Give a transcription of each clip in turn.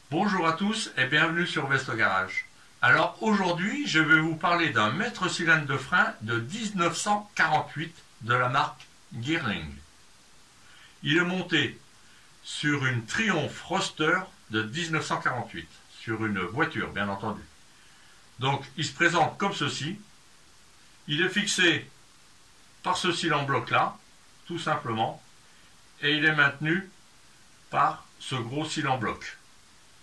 Bonjour à tous et bienvenue sur Veste Garage. Alors aujourd'hui, je vais vous parler d'un mètre cylindre de frein de 1948 de la marque Girling. Il est monté sur une Triumph Roadster de 1948, sur une voiture bien entendu. Donc il se présente comme ceci. Il est fixé par ce cylindre bloc là, tout simplement, et il est maintenu par ce gros cylindre bloc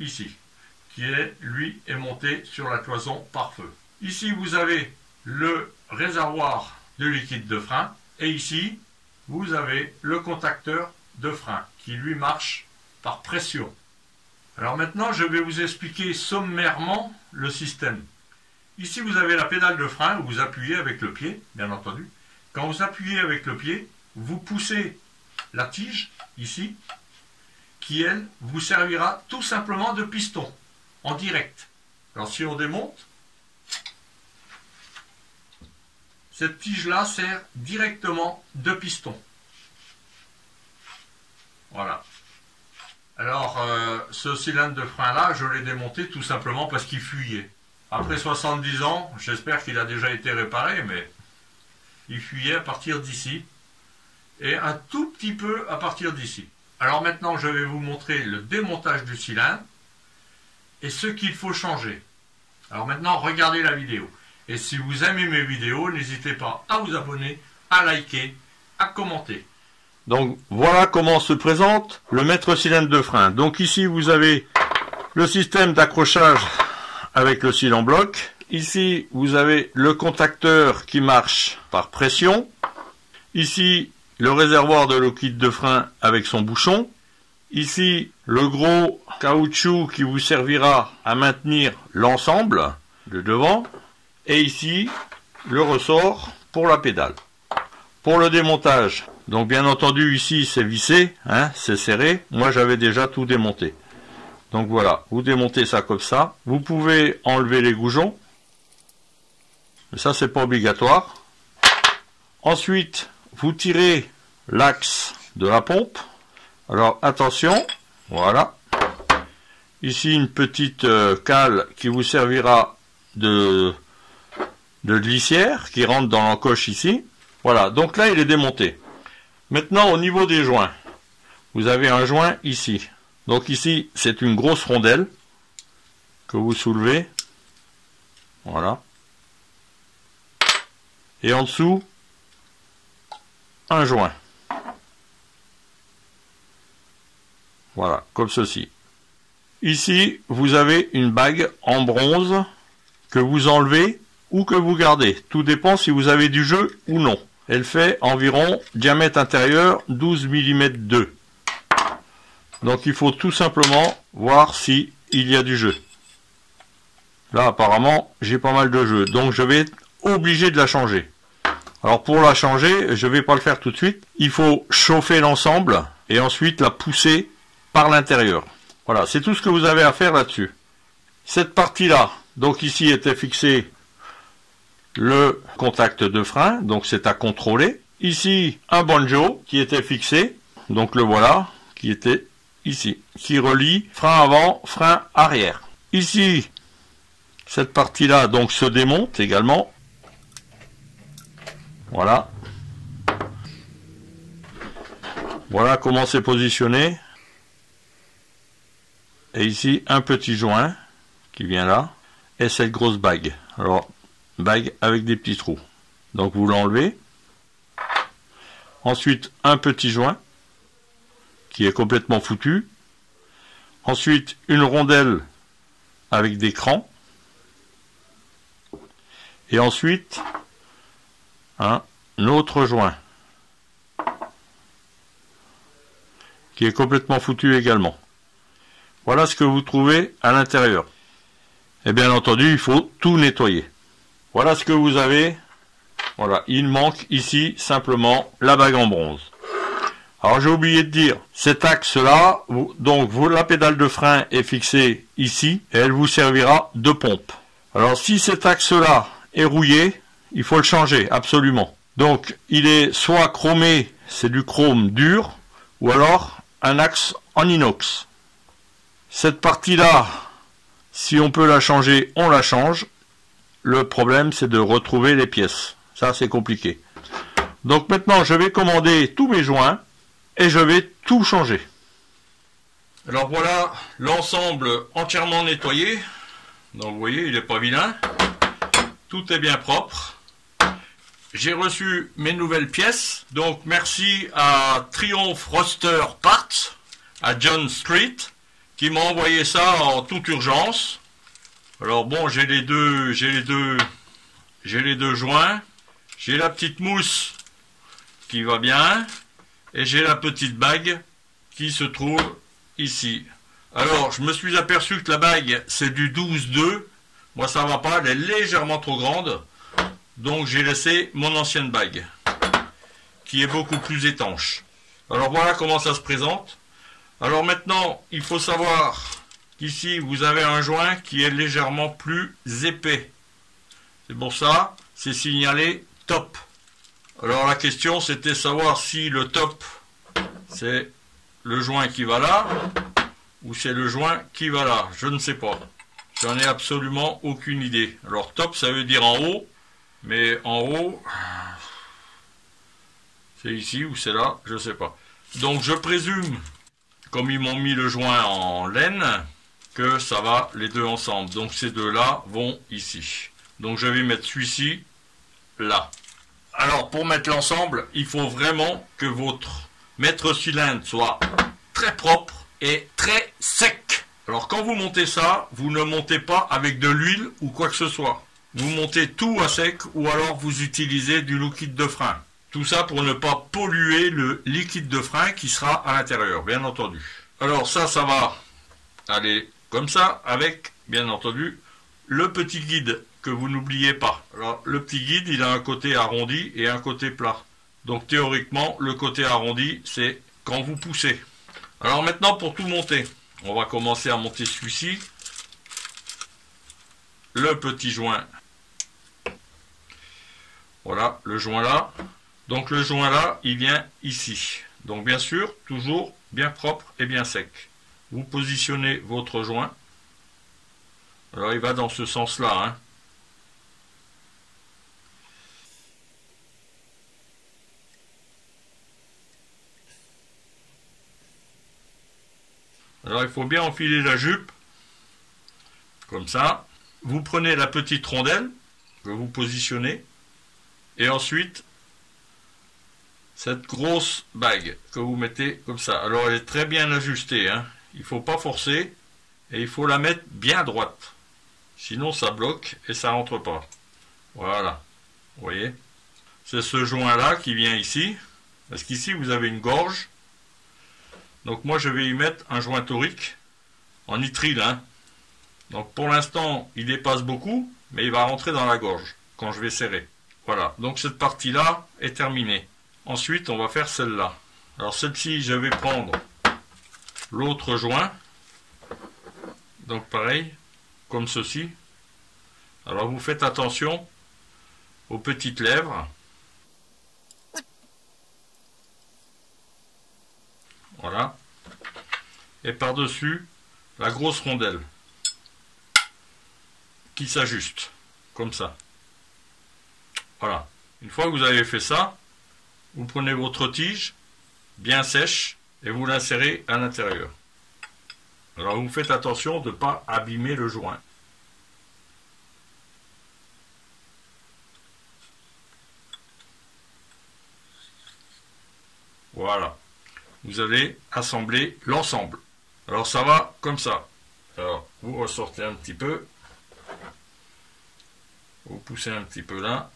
ici, qui est, lui, est monté sur la cloison par feu. Ici, vous avez le réservoir de liquide de frein, et ici, vous avez le contacteur de frein, qui lui marche par pression. Alors maintenant, je vais vous expliquer sommairement le système. Ici, vous avez la pédale de frein, où vous appuyez avec le pied, bien entendu. Quand vous appuyez avec le pied, vous poussez la tige, ici, qui, elle, vous servira tout simplement de piston, en direct. Alors si on démonte, cette tige-là sert directement de piston. Voilà. Alors, ce cylindre de frein-là, je l'ai démonté tout simplement parce qu'il fuyait. Après 70 ans, j'espère qu'il a déjà été réparé, mais il fuyait à partir d'ici, et un tout petit peu à partir d'ici. Alors maintenant, je vais vous montrer le démontage du cylindre et ce qu'il faut changer. Alors maintenant, regardez la vidéo. Et si vous aimez mes vidéos, n'hésitez pas à vous abonner, à liker, à commenter. Donc voilà comment se présente le mètre cylindre de frein. Donc ici, vous avez le système d'accrochage avec le cylindre bloc. Ici, vous avez le contacteur qui marche par pression. Ici, le réservoir de liquide de frein avec son bouchon. Ici, le gros caoutchouc qui vous servira à maintenir l'ensemble de devant. Et ici, le ressort pour la pédale. Pour le démontage, donc bien entendu ici c'est vissé, hein, c'est serré. Moi j'avais déjà tout démonté. Donc voilà, vous démontez ça comme ça. Vous pouvez enlever les goujons. Mais ça c'est pas obligatoire. Ensuite, vous tirez l'axe de la pompe. Alors attention, voilà. Ici une petite cale qui vous servira de glissière qui rentre dans l'encoche ici. Voilà, donc là il est démonté. Maintenant au niveau des joints, vous avez un joint ici. Donc ici c'est une grosse rondelle que vous soulevez. Voilà. Et en dessous, un joint. Voilà, comme ceci. Ici, vous avez une bague en bronze que vous enlevez ou que vous gardez. Tout dépend si vous avez du jeu ou non. Elle fait environ diamètre intérieur 12 mm 2. Donc il faut tout simplement voir si il y a du jeu. Là apparemment j'ai pas mal de jeu. Donc je vais être obligé de la changer. Alors pour la changer, je vais pas le faire tout de suite. Il faut chauffer l'ensemble et ensuite la pousser par l'intérieur. Voilà, c'est tout ce que vous avez à faire là-dessus. Cette partie-là, donc ici était fixé le contact de frein, donc c'est à contrôler. Ici, un banjo qui était fixé, donc le voilà, qui était ici, qui relie frein avant, frein arrière. Ici, cette partie-là, donc se démonte également. Voilà. Voilà comment c'est positionné. Et ici, un petit joint qui vient là, et cette grosse bague. Alors, bague avec des petits trous. Donc vous l'enlevez. Ensuite, un petit joint qui est complètement foutu. Ensuite, une rondelle avec des crans. Et ensuite, un autre joint qui est complètement foutu également. Voilà ce que vous trouvez à l'intérieur. Et bien entendu, il faut tout nettoyer. Voilà ce que vous avez. Voilà, il manque ici simplement la bague en bronze. Alors j'ai oublié de dire, cet axe-là, donc la pédale de frein est fixée ici et elle vous servira de pompe. Alors si cet axe-là est rouillé, il faut le changer absolument. Donc il est soit chromé, c'est du chrome dur, ou alors un axe en inox. Cette partie-là, si on peut la changer, on la change. Le problème, c'est de retrouver les pièces. Ça, c'est compliqué. Donc maintenant, je vais commander tous mes joints et je vais tout changer. Alors voilà l'ensemble entièrement nettoyé. Donc vous voyez, il n'est pas vilain. Tout est bien propre. J'ai reçu mes nouvelles pièces. Donc merci à Triumph Roster Parts, à John Street, qui m'a envoyé ça en toute urgence. Alors bon, j'ai les deux joints. J'ai la petite mousse qui va bien. Et j'ai la petite bague qui se trouve ici. Alors, je me suis aperçu que la bague, c'est du 12-2. Moi, ça va pas, elle est légèrement trop grande. Donc, j'ai laissé mon ancienne bague, qui est beaucoup plus étanche. Alors, voilà comment ça se présente. Alors maintenant, il faut savoir qu'ici, vous avez un joint qui est légèrement plus épais. C'est pour ça, c'est signalé top. Alors la question, c'était savoir si le top, c'est le joint qui va là, ou c'est le joint qui va là. Je ne sais pas. J'en ai absolument aucune idée. Alors top, ça veut dire en haut, mais en haut, c'est ici ou c'est là, je ne sais pas. Donc je présume, comme ils m'ont mis le joint en laine, que ça va les deux ensemble. Donc ces deux-là vont ici. Donc je vais mettre celui-ci là. Alors pour mettre l'ensemble, il faut vraiment que votre maître-cylindre soit très propre et très sec. Alors quand vous montez ça, vous ne montez pas avec de l'huile ou quoi que ce soit. Vous montez tout à sec ou alors vous utilisez du liquide de frein. Tout ça pour ne pas polluer le liquide de frein qui sera à l'intérieur, bien entendu. Alors ça va aller comme ça avec, bien entendu, le petit guide que vous n'oubliez pas. Alors le petit guide, il a un côté arrondi et un côté plat. Donc théoriquement, le côté arrondi, c'est quand vous poussez. Alors maintenant, pour tout monter, on va commencer à monter celui-ci. Le petit joint. Voilà, le joint là. Donc le joint là, il vient ici. Donc bien sûr, toujours bien propre et bien sec. Vous positionnez votre joint. Alors il va dans ce sens-là, hein. Alors il faut bien enfiler la jupe, comme ça. Vous prenez la petite rondelle que vous positionnez, et ensuite cette grosse bague que vous mettez comme ça. Alors elle est très bien ajustée, hein. Il ne faut pas forcer, et il faut la mettre bien droite. Sinon ça bloque et ça rentre pas. Voilà, vous voyez. C'est ce joint là qui vient ici, parce qu'ici vous avez une gorge. Donc moi je vais y mettre un joint torique en nitrile, hein. Donc pour l'instant il dépasse beaucoup, mais il va rentrer dans la gorge quand je vais serrer. Voilà, donc cette partie là est terminée. Ensuite on va faire celle-là. Alors celle-ci je vais prendre l'autre joint. Donc pareil, comme ceci. Alors vous faites attention aux petites lèvres. Voilà. Et par-dessus, la grosse rondelle qui s'ajuste, comme ça. Voilà. Une fois que vous avez fait ça, vous prenez votre tige, bien sèche, et vous l'insérez à l'intérieur. Alors vous faites attention de ne pas abîmer le joint. Voilà. Vous allez assembler l'ensemble. Alors ça va comme ça. Alors vous ressortez un petit peu. Vous poussez un petit peu là.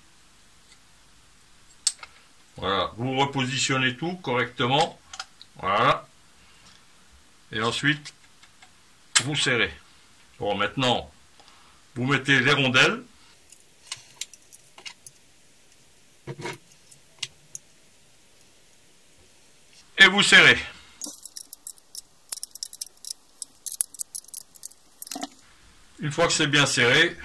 Voilà. Vous repositionnez tout correctement. Voilà. Et ensuite, vous serrez. Bon, maintenant, vous mettez les rondelles. Et vous serrez. Une fois que c'est bien serré,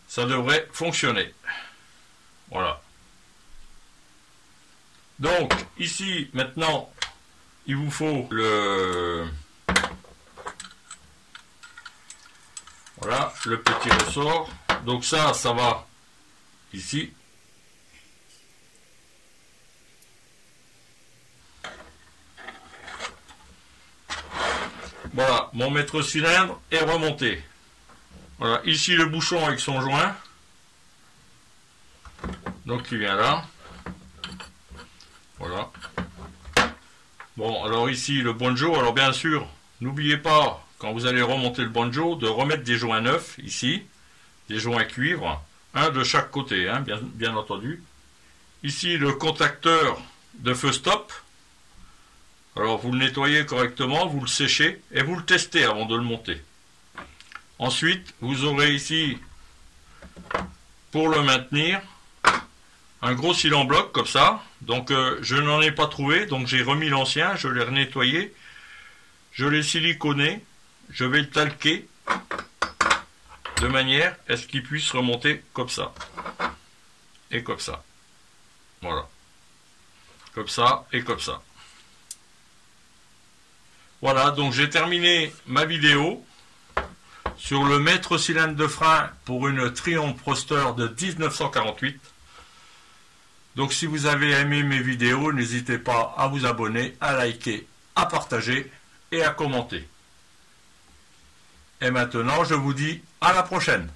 ça devrait fonctionner. Voilà. Donc, ici, maintenant, il vous faut Voilà, le petit ressort. Donc ça va ici. Voilà, mon maître cylindre est remonté. Voilà, ici le bouchon avec son joint. Donc il vient là. Voilà. Bon, alors ici le banjo. Alors bien sûr, n'oubliez pas, quand vous allez remonter le banjo, de remettre des joints neufs ici. Des joints cuivre. Un de chaque côté, hein, bien entendu. Ici le contacteur de feu stop. Alors vous le nettoyez correctement, vous le séchez et vous le testez avant de le monter. Ensuite, vous aurez ici, pour le maintenir, un gros cil en bloc comme ça. Donc je n'en ai pas trouvé, donc j'ai remis l'ancien, je l'ai renettoyé, je l'ai siliconé, je vais le talquer de manière à ce qu'il puisse remonter comme ça. Et comme ça. Voilà. Comme ça et comme ça. Voilà, donc j'ai terminé ma vidéo sur le maître cylindre de frein pour une Triumph Roadster de 1948. Donc si vous avez aimé mes vidéos, n'hésitez pas à vous abonner, à liker, à partager et à commenter. Et maintenant, je vous dis à la prochaine.